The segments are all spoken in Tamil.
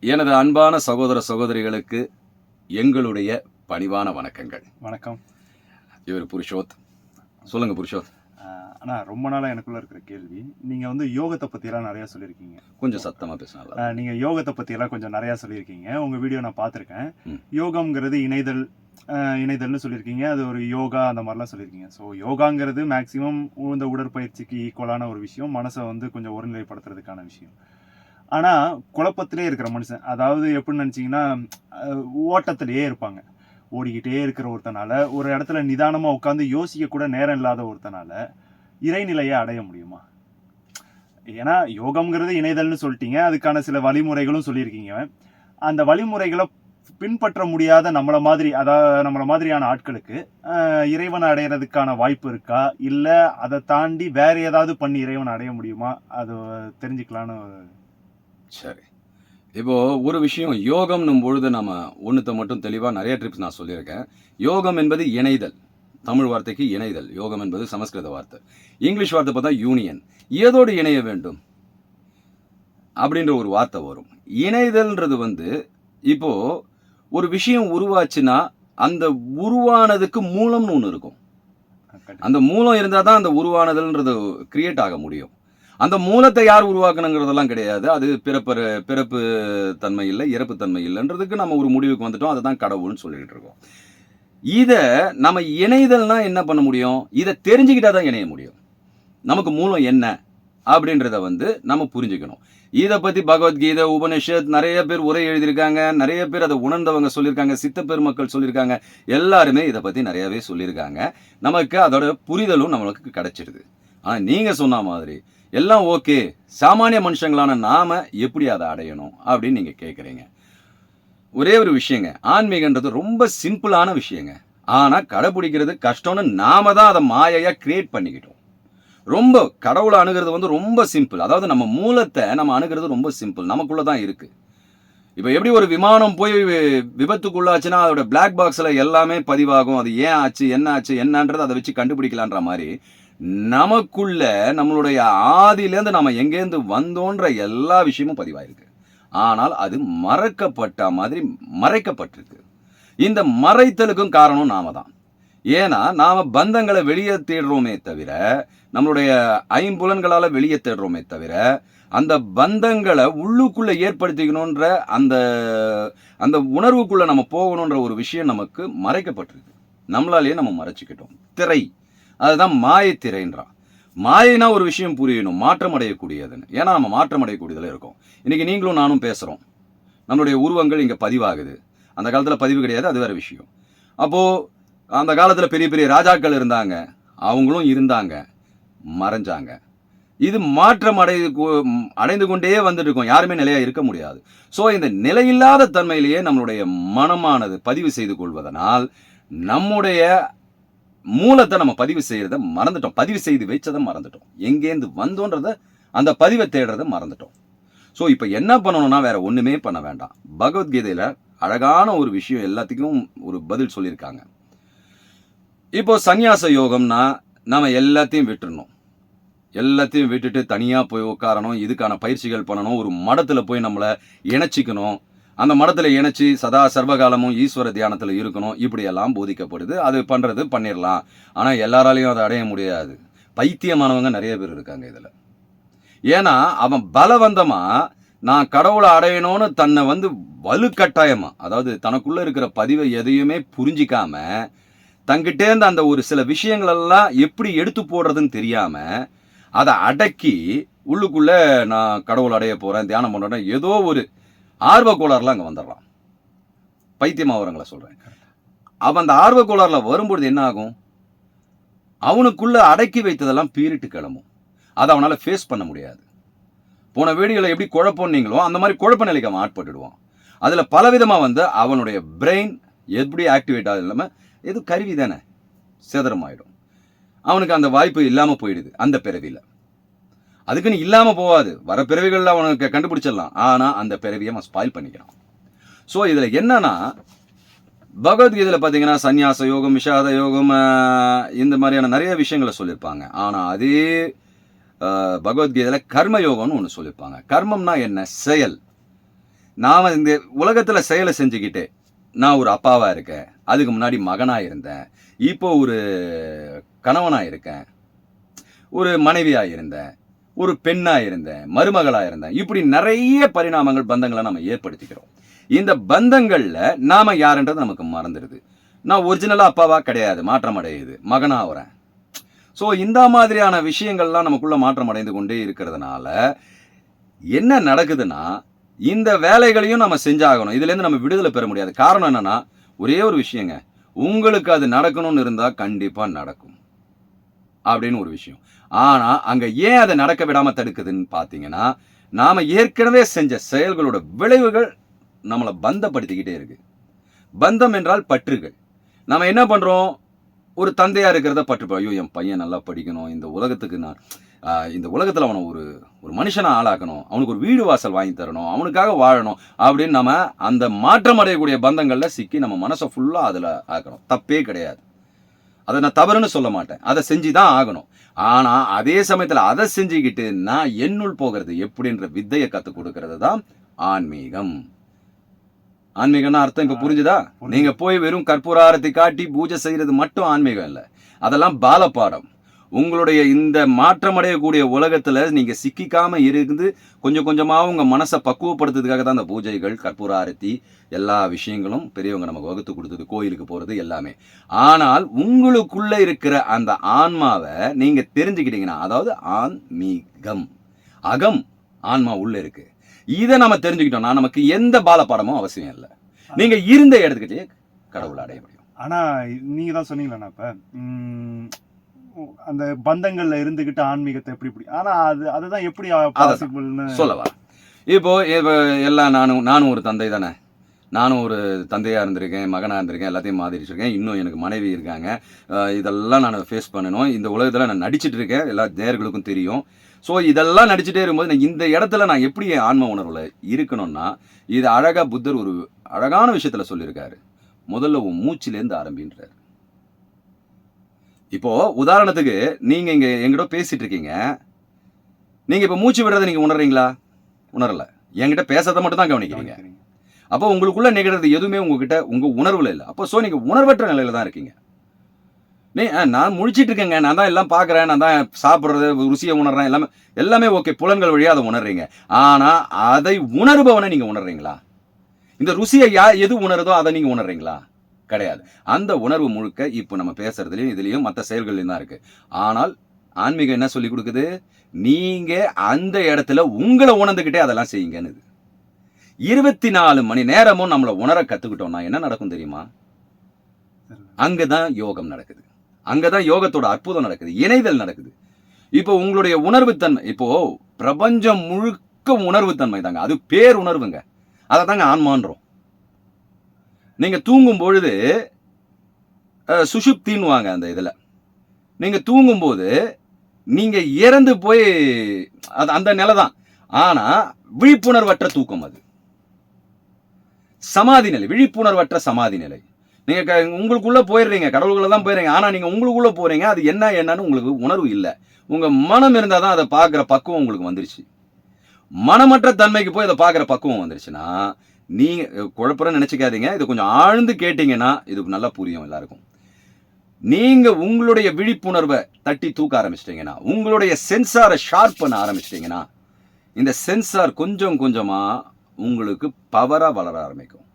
எனது அன்பான சகோதர சகோதரிகளுக்கு எங்களுடைய பணிவான வணக்கங்கள். வணக்கம். இவர் புருஷோத். சொல்லுங்க புருஷோத். அண்ணா, ரொம்ப நாளாக எனக்குள்ளே இருக்கிற கேள்வி, நீங்கள் யோகத்தை பற்றியெல்லாம் நிறையா சொல்லியிருக்கீங்க. கொஞ்சம் சத்தமாக பேசினால. நீங்கள் யோகத்தை பற்றியெல்லாம் கொஞ்சம் நிறையா சொல்லியிருக்கீங்க. உங்கள் வீடியோ நான் பார்த்துருக்கேன். யோகம்ங்கிறது இணைதல்னு சொல்லியிருக்கீங்க. அது ஒரு யோகா அந்த மாதிரிலாம் சொல்லியிருக்கீங்க. ஸோ யோகாங்கிறது மேக்ஸிமம் இந்த உடற்பயிற்சிக்கு ஈக்குவலான ஒரு விஷயம், மனசை கொஞ்சம் ஒருநிலைப்படுத்துறதுக்கான விஷயம். ஆனால் குழப்பத்திலே இருக்கிற மனுஷன், அதாவது எப்படின்னு நினச்சிங்கன்னா ஓட்டத்திலேயே இருப்பாங்க. ஓடிக்கிட்டே இருக்கிற ஒருத்தனால, ஒரு இடத்துல நிதானமாக உட்காந்து யோசிக்க கூட நேரம் இல்லாத ஒருத்தனால இறைநிலையை அடைய முடியுமா? ஏன்னா யோகம்ங்கிறது இணைதல்னு சொல்லிட்டீங்க, அதுக்கான சில வழிமுறைகளும் சொல்லியிருக்கீங்க. அந்த வழிமுறைகளை பின்பற்ற முடியாத நம்மளை மாதிரியான ஆட்களுக்கு இறைவனை அடையிறதுக்கான வாய்ப்பு இருக்கா, இல்லை அதை தாண்டி வேற ஏதாவது பண்ணி இறைவனை அடைய முடியுமா? அது தெரிஞ்சுக்கலான்னு. சரி, இப்போ ஒரு விஷயம், யோகம்னும் பொழுது நம்ம ஒன்றுத்தை மட்டும் தெளிவாக நிறைய ட்ரிப்ஸ் நான் சொல்லியிருக்கேன். யோகம் என்பது இணைதல். தமிழ் வார்த்தைக்கு இணைதல். யோகம் என்பது சமஸ்கிருத வார்த்தை. இங்கிலீஷ் வார்த்தை பார்த்தா யூனியன். ஏதோடு இணைய வேண்டும் அப்படின்ற ஒரு வார்த்தை வரும். இணைதல்ன்றது இப்போ ஒரு விஷயம் உருவாச்சுன்னா அந்த உருவானதுக்கு மூலம்னு ஒன்று இருக்கும். அந்த மூலம் இருந்தால் தான் அந்த உருவானதுன்றது கிரியேட் ஆக முடியும். அந்த மூலத்தை யார் உருவாக்கணுங்கிறதெல்லாம் கிடையாது. அது பிறப்பு தன்மை இல்லை, இறப்பு தன்மை இல்லைன்றதுக்கு நம்ம ஒரு முடிவுக்கு வந்துட்டோம். அதை தான் கடவுள்னு சொல்லிட்டு இருக்கோம். இதை நம்ம இணைதல்னா என்ன பண்ண முடியும்? இதை தெரிஞ்சுக்கிட்டா தான் இணைய முடியும். நமக்கு மூலம் என்ன அப்படின்றத நம்ம புரிஞ்சுக்கணும். இதை பற்றி பகவத்கீதை, உபனிஷத் நிறைய பேர் உரை எழுதியிருக்காங்க. நிறைய பேர் அதை உணர்ந்தவங்க சொல்லியிருக்காங்க. சித்த பெருமக்கள் சொல்லியிருக்காங்க. எல்லாருமே இதை பற்றி நிறையவே சொல்லியிருக்காங்க. நமக்கு அதோட புரிதலும் நம்மளுக்கு கிடைச்சிடுது. ஆனால் நீங்கள் சொன்ன மாதிரி எல்லாம் ஓகே, சாமானிய மனுஷங்களான நாம எப்படி அதை அடையணும் அப்படின்னு நீங்கள் கேட்குறீங்க. ஒரே ஒரு விஷயங்க, ஆன்மீகன்றது ரொம்ப சிம்பிளான விஷயங்க. ஆனால் கடைப்பிடிக்கிறது கஷ்டம்னு நாம தான் அதை மாயையாக கிரியேட் பண்ணிக்கிட்டோம். ரொம்ப கடவுளை அணுகிறது ரொம்ப சிம்பிள். அதாவது நம்ம மூலத்தை நம்ம அணுகிறது ரொம்ப சிம்பிள், நமக்குள்ளே தான் இருக்குது. இப்போ எப்படி ஒரு விமானம் போய் விபத்துக்குள்ளாச்சுன்னா அதோட பிளாக் பாக்ஸில் எல்லாமே பதிவாகும். அது ஏன் ஆச்சு, என்ன ஆச்சு, என்னன்றது அதை வச்சு கண்டுபிடிக்கலான்ற மாதிரி நமக்குள்ள நம்மளுடைய ஆதியிலேருந்து நம்ம எங்கேருந்து வந்தோன்ற எல்லா விஷயமும் பதிவாயிருக்கு. ஆனால் அது மறைக்கப்பட்ட மாதிரி மறைக்கப்பட்டிருக்கு. இந்த மறைத்தலுக்கும் காரணம் நாம தான். ஏன்னா நாம பந்தங்களை வெளியே தேடுறோமே தவிர, நம்மளுடைய ஐம்புலன்களால் வெளியே தேடுறோமே தவிர, அந்த பந்தங்களை உள்ளுக்குள்ள ஏற்படுத்திக்கணுன்ற அந்த உணர்வுக்குள்ள நம்ம போகணுன்ற ஒரு விஷயம் நமக்கு மறைக்கப்பட்டிருக்கு. நம்மளாலேயே நம்ம மறைச்சிக்கிட்டோம். திரை, அதுதான் மாயத்திரைன்றான். மாயினா ஒரு விஷயம் புரியணும், மாற்றம் அடையக்கூடியதுன்னு. ஏன்னா நம்ம மாற்றம் அடையக்கூடியதில் இருக்கோம். இன்னைக்கு நீங்களும் நானும் பேசுகிறோம், நம்மளுடைய உருவங்கள் இங்கே பதிவாகுது. அந்த காலத்தில் பதிவு கிடையாது, அது வேற விஷயம். அப்போது அந்த காலத்தில் பெரிய பெரிய ராஜாக்கள் இருந்தாங்க, அவங்களும் இருந்தாங்க, மறைஞ்சாங்க. இது மாற்றம் அடைந்து கொண்டே வந்துட்டு இருக்கோம். யாருமே நிலையாக இருக்க முடியாது. ஸோ இந்த நிலையில்லாத தன்மையிலேயே நம்மளுடைய மனமானது பதிவு செய்து கொள்வதனால் நம்முடைய மூலத்தை நம்ம பதிவு செய்யறத மறந்துட்டோம். பதிவு செய்து வச்சதை மறந்துட்டோம். எங்கேருந்து வந்தோன்றத அந்த பதிவை தேடுறதை மறந்துட்டோம். ஸோ இப்போ என்ன பண்ணணும்னா வேற ஒன்றுமே பண்ண வேண்டாம். பகவத்கீதையில் அழகான ஒரு விஷயம் எல்லாத்துக்கும் ஒரு பதில் சொல்லியிருக்காங்க. இப்போ சந்நியாச யோகம்னா நம்ம எல்லாத்தையும் விட்டுறணும். எல்லாத்தையும் விட்டுட்டு தனியாக போய் உட்காரணும், இதுக்கான பயிற்சிகள் பண்ணணும், ஒரு மடத்தில் போய் நம்மளை இணைச்சிக்கணும், அந்த மடத்தில் இணைச்சி சதா சர்வகாலமும் ஈஸ்வர தியானத்தில் இருக்கணும், இப்படியெல்லாம் போதிக்கப்படுது. அது பண்ணுறது பண்ணிடலாம். ஆனால் எல்லாராலையும் அதை அடைய முடியாது. பைத்தியமானவங்க நிறைய பேர் இருக்காங்க இதில். ஏன்னா அவன் பலவந்தமாக நான் கடவுளை அடையணும்னு தன்னை வலுக்கட்டாயமா, அதாவது தனக்குள்ளே இருக்கிற பதிவை எதையுமே புரிஞ்சிக்காம தங்கிட்டேருந்து அந்த ஒரு சில விஷயங்களெல்லாம் எப்படி எடுத்து போடுறதுன்னு தெரியாமல் அதை அடக்கி உள்ளுக்குள்ளே நான் கடவுள் அடைய போகிறேன், தியானம் பண்ணுறேன், ஏதோ ஒரு ஆர்வ கோளாறுலாம் அங்கே வந்துடலாம். பைத்தியமாகவரங்களை சொல்கிறேன். அவன் அந்த ஆர்வ கோளாறில் வரும்பொழுது என்ன ஆகும்? அவனுக்குள்ள அடக்கி வைத்ததெல்லாம் பீரிட்டு கிளம்பும். அதை அவனால் ஃபேஸ் பண்ண முடியாது. போன வீடியோவில் எப்படி குழப்பம்னீங்களோ அந்த மாதிரி குழப்ப நிலைக்கு அவன் ஆட்பட்டுடுவான். அதில் பலவிதமாக அவனுடைய பிரெயின் எப்படி ஆக்டிவேட் ஆகுது இல்லாமல் எது கருவி தானே சேதரமாயிடும். அவனுக்கு அந்த வாய்ப்பு இல்லாமல் போயிடுது அந்த பிறவியில். அதுக்குன்னு இல்லாமல் போகாது, வர பிறவிகளில் அவனுக்கு கண்டுபிடிச்சிடலாம். ஆனால் அந்த பிறவியை அவன் ஸ்பாயில் பண்ணிக்கிறான். ஸோ இதில் என்னன்னா, பகவத்கீதையில் பார்த்தீங்கன்னா சந்நியாச யோகம், விஷாத யோகம், இந்த மாதிரியான நிறைய விஷயங்களை சொல்லியிருப்பாங்க. ஆனால் அதே பகவத்கீதையில் கர்ம யோகம்னு ஒன்று சொல்லியிருப்பாங்க. கர்மம்னா என்ன? செயல். நாம இந்த உலகத்துல செயலை செஞ்சுக்கிட்டு நான் ஒரு அப்பாவா இருக்கேன், அதுக்கு முன்னாடி மகனா இருந்தேன், இப்போ ஒரு கணவனா இருக்கேன், ஒரு மனைவியா இருந்தேன், ஒரு பெண்ணா இருந்தேன், மருமகளா இருந்தேன், இப்படி நிறைய பரிணாமங்கள் பந்தங்களை நம்ம ஏற்படுத்திக்கிறோம். இந்த பந்தங்கள்ல நாம யாருன்றது நமக்கு மறந்துடுது. நான் ஒரிஜினலா அப்பாவா கிடையாது, மாற்றம் அடையுது, மகனா ஆகுறேன். ஸோ இந்த மாதிரியான விஷயங்கள்லாம் நமக்குள்ள மாற்றம் அடைந்து கொண்டே இருக்கிறதுனால என்ன நடக்குதுன்னா, இந்த வேலைகளையும் நம்ம செஞ்சாகணும். இதுலேருந்து நம்ம விடுதலை பெற முடியாது. காரணம் என்னன்னா, ஒரே ஒரு விஷயங்க, உங்களுக்கு அது நடக்கணும்னு இருந்தா கண்டிப்பா நடக்கும் அப்படின்னு ஒரு விஷயம். ஆனா அங்க ஏன் அதை நடக்க விடாம தடுக்குதுன்னு பார்த்தீங்கன்னா, நாம ஏற்கனவே செஞ்ச செயல்களோட விளைவுகள் நம்மளை பந்தப்படுத்திக்கிட்டே இருக்கு. பந்தம் என்றால் பற்றுகள். நாம என்ன பண்றோம், ஒரு தந்தையா இருக்கிறத பற்றுப்போம். ஐயோ என் பையன் நல்லா படிக்கணும், இந்த உலகத்துக்கு நான் இந்த உலகத்தில் அவனை ஒரு ஒரு மனுஷனை ஆளாக்கணும், அவனுக்கு ஒரு வீடு வாசல் வாங்கி தரணும், அவனுக்காக வாழணும் அப்படின்னு நம்ம அந்த மாற்றம் அடையக்கூடிய பந்தங்களில் சிக்கி நம்ம மனசை ஃபுல்லாக அதில் ஆக்கணும். தப்பே கிடையாது, அதை நான் தவறுன்னு சொல்ல மாட்டேன், அதை செஞ்சு தான் ஆகணும். ஆனால் அதே சமயத்தில் அதை செஞ்சுக்கிட்டு நான் என்னுள் போகிறது எப்படின்ற வித்தையை கற்றுக் கொடுக்கறது தான் ஆன்மீகம். ஆன்மீகம்னா அர்த்தம் இப்ப புரிஞ்சுதா? நீங்க போய் வெறும் கற்பூர ஆரத்தி காட்டி பூஜை செய்யறது மட்டும் ஆன்மீகம் இல்லை, அதெல்லாம் பாலப்பாடம். உங்களுடைய இந்த மாற்றமடையக்கூடிய உலகத்துல நீங்க சிக்கிக்காம இருந்து கொஞ்சம் கொஞ்சமா உங்க மனசை பக்குவப்படுத்துறதுக்காக தான் அந்த பூஜைகள், கற்பூர ஆரத்தி, எல்லா விஷயங்களும் பெரியவங்க நமக்கு வகுத்து கொடுத்தது, கோயிலுக்கு போறது எல்லாமே. ஆனால் உங்களுக்குள்ள இருக்கிற அந்த ஆன்மாவை நீங்க தெரிஞ்சுக்கிட்டீங்கன்னா, அதாவது ஆன்மீகம், அகம் ஆன்மா உள்ள இருக்கு, இதை நம்ம தெரிஞ்சுக்கிட்டோம்னா நமக்கு எந்த பாலப்பாடமும் அவசியம் இல்லை. நீங்க இருந்த இடத்துக்கிட்டே கடவுளை அடைய முடியும். ஆனா நீங்க தான் சொன்னீங்களா இப்ப அந்த பந்தங்கள்ல இருந்துகிட்டு ஆன்மீகத்தை எப்படி ஆனா அதுதான் எப்படி பாசிபிள்னு சொல்லவா? இப்போ எல்லாம் நானும் ஒரு தந்தை தானே, நானும் ஒரு தந்தையா இருந்திருக்கேன், மகனா இருந்திருக்கேன், எல்லாத்தையும் மாதிரிச்சிருக்கேன். இன்னும் எனக்கு மனைவி இருக்காங்க. இதெல்லாம் நான் ஃபேஸ் பண்ணணும். இந்த உலகத்துல நான் நடிச்சிட்டு இருக்கேன், எல்லா நேயர்களுக்கும் தெரியும். ஸோ இதெல்லாம் நடிச்சுட்டே இருக்கும்போது நான் இந்த இடத்துல நான் எப்படி என் ஆன்ம உணர்வுல இருக்கணும்னா, இது அழகா புத்தர் ஒரு அழகான விஷயத்துல சொல்லியிருக்காரு. முதல்ல உன் மூச்சிலேருந்து ஆரம்பின்றார். இப்போ உதாரணத்துக்கு நீங்க இங்க என்கிட்ட பேசிட்டு இருக்கீங்க, நீங்க இப்ப மூச்சு விடுறதை நீங்க உணர்றீங்களா? உணரல. என்கிட்ட பேசாத மட்டும் தான் கவனிக்கிறீங்க. அப்போ உங்களுக்குள்ள நிகழ்றது எதுவுமே உங்ககிட்ட உங்க உணர்வுல இல்லை. அப்போ நீங்க உணர்வற்ற நிலையில தான் இருக்கீங்க. நான் முழிச்சிட்டு இருக்கேங்க, நான் தான் எல்லாம் பார்க்குறேன், நான் தான் சாப்பிட்றது, ருசியை உணர்றேன், எல்லாமே ஓகே, புலன்கள் வழியாக அதை உணர்றீங்க. ஆனால் அதை உணர்பவனை நீங்கள் உணர்றீங்களா? இந்த ருசியை எது உணருதோ அதை நீங்கள் உணர்றீங்களா? கிடையாது. அந்த உணர்வு முழுக்க இப்போ நம்ம பேசுறதுலையும் இதுலேயும் மற்ற செயல்கள்லையும் தான் இருக்குது. ஆனால் ஆன்மீகம் என்ன சொல்லி கொடுக்குது, நீங்கள் அந்த இடத்துல உங்களை உணர்ந்துக்கிட்டே அதெல்லாம் செய்யுங்கன்னு. 24 மணி நேரமும் நம்மளை உணர கற்றுக்கிட்டோம்னா என்ன நடக்கும் தெரியுமா? அங்கே தான் யோகம் நடக்குது, அங்கதான் யோகத்தோட அற்புதம் நடக்குது, இணைதல் நடக்குது. இப்போ உங்களுடைய உணர்வுத்தன்மை, இப்போ பிரபஞ்சம் முழுக்க உணர்வுத்தன்மை தாங்க, அது பேருணர்வுங்க, அதை தாங்க ஆன்மான்றோம். நீங்க தூங்கும் பொழுது சுஷுப்தின்னுவாங்க அந்த இதுல, நீங்க தூங்கும் போது நீங்க இறந்து போய் அந்த நிலை தான். ஆனா விழிப்புணர்வற்ற தூக்கம், அது சமாதி நிலை, விழிப்புணர்வற்ற சமாதி நிலை. நீங்க உங்களுக்குள்ள போயிடுறீங்க, கடவுளுக்குள்ள தான் போயிடுறீங்க. ஆனா நீங்க உங்களுக்குள்ள போறீங்க, அது என்னன்னு உங்களுக்கு உணர்வு இல்லை. உங்க மனம் இருந்தால் தான் அதை பார்க்குற பக்குவம் உங்களுக்கு வந்துருச்சு. மனமற்ற தன்மைக்கு போய் அதை பார்க்குற பக்குவம் வந்துருச்சுன்னா நீங்க குழப்பறன்னு நினைச்சுக்காதீங்க. இது கொஞ்சம் ஆழ்ந்து கேட்டீங்கன்னா இது நல்லா புரியும் எல்லாருக்கும். நீங்க உங்களுடைய விழிப்புணர்வை தட்டி தூக்க ஆரம்பிச்சிட்டீங்கன்னா, உங்களுடைய சென்சாரை ஷார்ப் பண்ண ஆரம்பிச்சிட்டீங்கன்னா, இந்த சென்சார் கொஞ்சம் கொஞ்சமா உங்களுக்கு பவரா வளர ஆரம்பிக்கும்.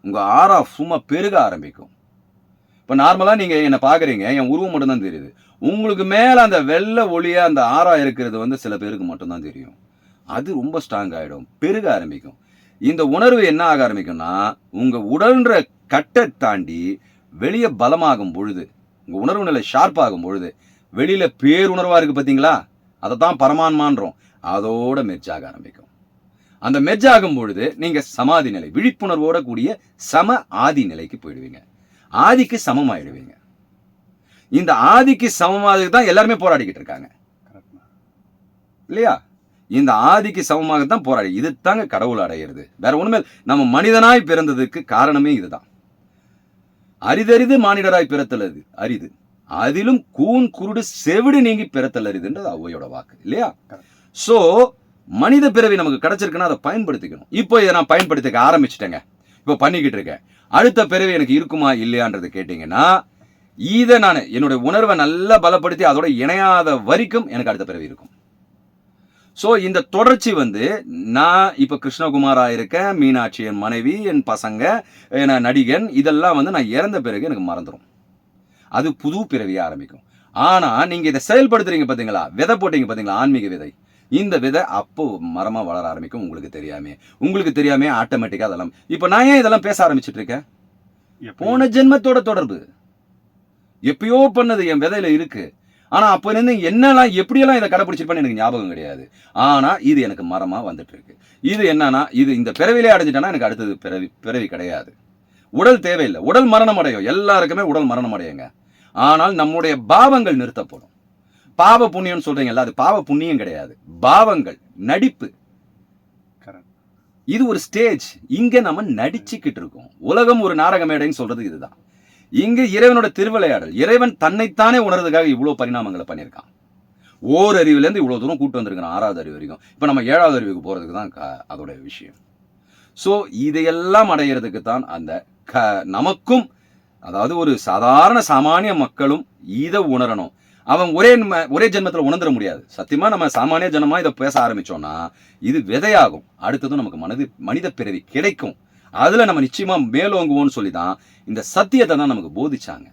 உங்க ஆரா சும்மா பெருக ஆரம்பிக்கும். இப்போ நார்மலாக நீங்கள் என்னை பார்க்குறீங்க, என் உருவம் மட்டும்தான் தெரியுது. உங்களுக்கு மேலே அந்த வெள்ளை ஒளியா அந்த ஆரா இருக்கிறது சில பேருக்கு மட்டும்தான் தெரியும். அது ரொம்ப ஸ்ட்ராங் ஆகிடும், பெருக ஆரம்பிக்கும். இந்த உணர்வு என்ன ஆக ஆரம்பிக்கும்னா, உங்கள் உடல்ன்ற கட்டை தாண்டி வெளியே பலமாகும் பொழுது, உங்கள் உணர்வு நிலை ஷார்ப்பாகும் பொழுது, வெளியில் பேருணர்வாக இருக்குது பார்த்தீங்களா, அதை தான் பரமான்மான்றோம், அதோட மெர்ஜாக ஆரம்பிக்கும். அந்த மெர்ஜ் ஆகும் பொழுது நீங்க சமாதி நிலை, விழிப்புணர்வோட கூடிய சம ஆதி நிலைக்கு போயிடுவீங்க. ஆதிக்கு சமமாயிடுவீங்க. இந்த ஆதிக்கு சமமாக தான் எல்லாருமே போராடிக்கிட்டு இருக்காங்க இல்லையா? இந்த ஆதிக்கு சமமாக தான் போராடி, இது தாங்க கடவுள் அடையிறது, வேற ஒண்ணுமே. நம்ம மனிதனாய் பிறந்ததுக்கு காரணமே இதுதான். அரிதறிது மானிடராய் பிறத்தலது அரிது, அதிலும் கூன் குருடு செவிடு நீங்கி பிறத்தல் அரிதுன்றது ஔவையோட வாக்கு இல்லையா? சோ மனித பிறவி நமக்கு கிடைச்சிருக்குன்னா அதை பயன்படுத்திக்கணும். இப்போ இதை நான் பயன்படுத்திக்க ஆரம்பிச்சிட்டேங்க, இப்போ பண்ணிக்கிட்டு இருக்கேன். அடுத்த பிறவி எனக்கு இருக்குமா இல்லையான்றது கேட்டீங்கன்னா, இதை நான் என்னுடைய உணர்வை நல்லா பலப்படுத்தி அதோட இணையாத வரைக்கும் எனக்கு அடுத்த பிறவி இருக்கும். ஸோ இந்த தொடர்ச்சி நான் இப்போ கிருஷ்ணகுமாராக இருக்கேன், மீனாட்சி என் மனைவி, என் பசங்க, என் நடிகன், இதெல்லாம் நான் இறந்த பிறகு எனக்கு மறந்துடும். அது புது பிறவியாக ஆரம்பிக்கும். ஆனால் நீங்கள் இதை செயல்படுத்துறீங்க பார்த்தீங்களா, விதை போட்டீங்க பார்த்தீங்களா, ஆன்மீக விதை, இந்த விதை அப்போ மரமாக வளர ஆரம்பிக்கும். உங்களுக்கு தெரியாமே ஆட்டோமேட்டிக்காக அதெல்லாம். இப்போ நான் ஏன் இதெல்லாம் பேச ஆரம்பிச்சுட்டு இருக்கேன்? போன ஜென்மத்தோட தொடர்பு, எப்பயோ பண்ணது என் விதையில இருக்கு. ஆனா அப்ப இருந்து என்னெல்லாம் எப்படியெல்லாம் இதை கடைபிடிச்சிருப்பேன்னு எனக்கு ஞாபகம் கிடையாது. ஆனா இது எனக்கு மரமா வந்துட்டு இருக்கு. இது என்னன்னா, இது இந்த பிறவிலே அடைஞ்சிட்டேன்னா எனக்கு அடுத்தது பிறவி கிடையாது. உடல் தேவையில்லை, உடல் மரணம் அடையும், எல்லாருக்குமே உடல் மரணம் அடையுங்க. ஆனால் நம்முடைய பாவங்கள் நிறுத்தப்படும். பாவ புண்ணியம் சொல்றீங்கல்ல, அது பாவ புண்ணியம் கிடையாது, பாவங்கள், நடிப்பு. இது ஒரு ஸ்டேஜ். இங்க நம்ம நடிச்சுக்கிட்டு இருக்கோம். உலகம் ஒரு நாடக மேடைன்னு சொல்றது இதுதான். இங்க இறைவனோட திருவிளையாடல். இறைவன் தன்னைத்தானே உணர்றதுக்காக இவ்வளவு பரிணாமங்களை பண்ணியிருக்கான். ஓரறிவுலேருந்து இவ்வளவு தூரம் கூட்டு வந்திருக்கான், 6வது அறிவு வரைக்கும். இப்ப நம்ம 7வது அறிவுக்கு போறதுக்கு தான் அதோட விஷயம். ஸோ இதையெல்லாம் அடையிறதுக்கு தான் அந்த நமக்கும், அதாவது ஒரு சாதாரண சாமானிய மக்களும் இதை உணரணும். அவன் ஒரே ஜென்மத்தில் உணர்ந்துட முடியாது. சத்தியமா நம்ம சாமானிய ஜனமா இதை பேச ஆரம்பிச்சோம்னா இது விதையாகும். அடுத்ததும் நமக்கு மனித பிறவி கிடைக்கும். அதுல நம்ம நிச்சயமா மேலோங்குவோம்னு சொல்லி தான் இந்த சத்தியத்தை தான் நமக்கு போதிச்சாங்க.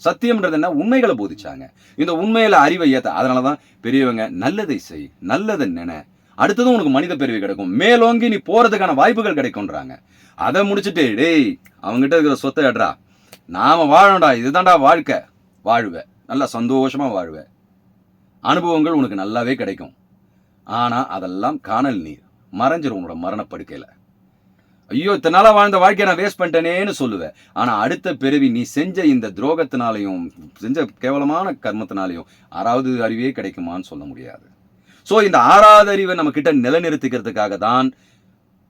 சத்தியம்ன்றது என்ன? உண்மைகளை போதிச்சாங்க. இந்த உண்மையில அறிவை ஏத்த. அதனாலதான் பெரியவங்க நல்லதை செய், நல்லதை நினை, அடுத்ததும் உனக்கு மனித பிறவி கிடைக்கும், மேலோங்கி நீ போறதுக்கான வாய்ப்புகள் கிடைக்கும்ன்றாங்க. அதை முடிச்சுட்டு டேய் அவங்ககிட்ட இருக்கிற சொத்தை ஏட்றா, நாம வாழணும்டா, இதுதான்டா வாழ்க்கை, வாழ்வேன், நல்லா சந்தோஷமா வாழ்வேன், அனுபவங்கள் உனக்கு நல்லாவே கிடைக்கும். ஆனா அதெல்லாம் காணல் நீர், மறைஞ்சிரும் உன்னோட மரணப்படுக்கையில. ஐயோ இத்தனை நாளா வாழ்ந்த வாழ்க்கையை நான் வேஸ்ட் பண்ணிட்டேனேன்னு சொல்லுவேன். ஆனா அடுத்த பிறவி நீ செஞ்ச இந்த துரோகத்தினாலையும் செஞ்ச கேவலமான கர்மத்தினாலையும் 6வது அறிவே கிடைக்குமான்னு சொல்ல முடியாது. ஸோ இந்த 6வது அறிவை நம்ம கிட்ட நிலைநிறுத்திக்கிறதுக்காக தான்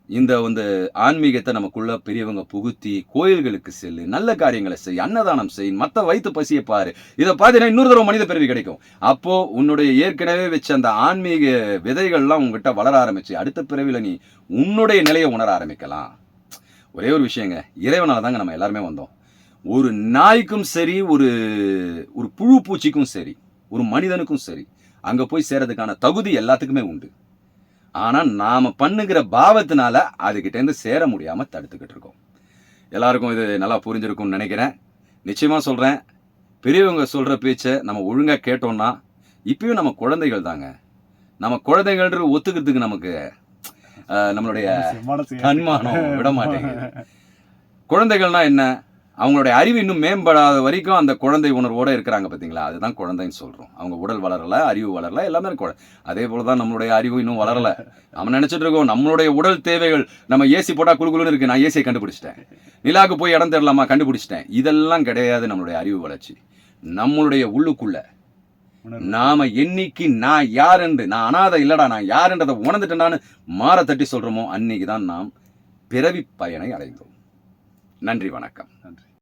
இந்த ஆன்மீகத்தை நமக்குள்ள பெரியவங்க புகுத்தி கோயில்களுக்கு செல்லு, நல்ல காரியங்களை செய், அன்னதானம் செய், மற்ற வயிற்று பசியை பாரு. இதை பார்த்தீங்கன்னா இன்னொரு தடவை மனித பிறவி கிடைக்கும். அப்போ உன்னுடைய ஏற்கனவே வச்ச அந்த ஆன்மீக விதைகள்லாம் உங்ககிட்ட வளர ஆரம்பிச்சு அடுத்த பிறவில நீ உன்னுடைய நிலையை உணர ஆரம்பிக்கலாம். ஒரே ஒரு விஷயங்க, இறைவனால தாங்க நம்ம எல்லாருமே வந்தோம். ஒரு நாய்க்கும் சரி, ஒரு புழு பூச்சிக்கும் சரி, ஒரு மனிதனுக்கும் சரி, அங்க போய் சேரதுக்கான தகுதி எல்லாத்துக்குமே உண்டு. ஆனா நாம பண்ணுகிற பாவத்தினால அதுகிட்ட இருந்து சேர முடியாம தடுத்துக்கிட்டு இருக்கோம். எல்லாருக்கும் இது நல்லா புரிஞ்சிருக்கும்னு நினைக்கிறேன். நிச்சயமா சொல்றேன், பெரியவங்க சொல்ற பேச்சை நம்ம ஒழுங்கா கேட்டோம்னா, இப்பயும் நம்ம குழந்தைகள் தாங்க. நம்ம குழந்தைகள்ன்ற ஒத்துக்கிறதுக்கு நமக்கு நம்மளுடைய தன்மானம் விட மாட்டேங்குது. குழந்தைகள்னா என்ன? அவங்களுடைய அறிவு இன்னும் மேம்படாத வரைக்கும் அந்த குழந்தை உணர்வோட இருக்கிறாங்க பார்த்தீங்களா, அதுதான் குழந்தைன்னு சொல்றோம். அவங்க உடல் வளரல, அறிவு வளரல, எல்லாமே அதே போலதான் நம்மளுடைய அறிவு இன்னும் வளரல. நம்ம நினைச்சிட்டு இருக்கோம் நம்மளுடைய உடல் தேவைகள், நம்ம ஏசி போட்டா குழுக்குழுன்னு இருக்கு, நான் ஏசியை கண்டுபிடிச்சிட்டேன், நிலாவுக்கு போய் இடம் தெரியலாமா கண்டுபிடிச்சிட்டேன். இதெல்லாம் கிடையாது நம்மளுடைய அறிவு வளர்ச்சி. நம்மளுடைய உள்ளுக்குள்ள நாம என்னைக்கு நான் யாருன்று, நான் அனாதை இல்லடா, நான் யாருன்றதை உணர்ந்துட்டேன்னு மாற தட்டி சொல்றோமோ அன்னைக்குதான் நாம் பிறவி பயனை அடைந்தோம். நன்றி, வணக்கம். நன்றி.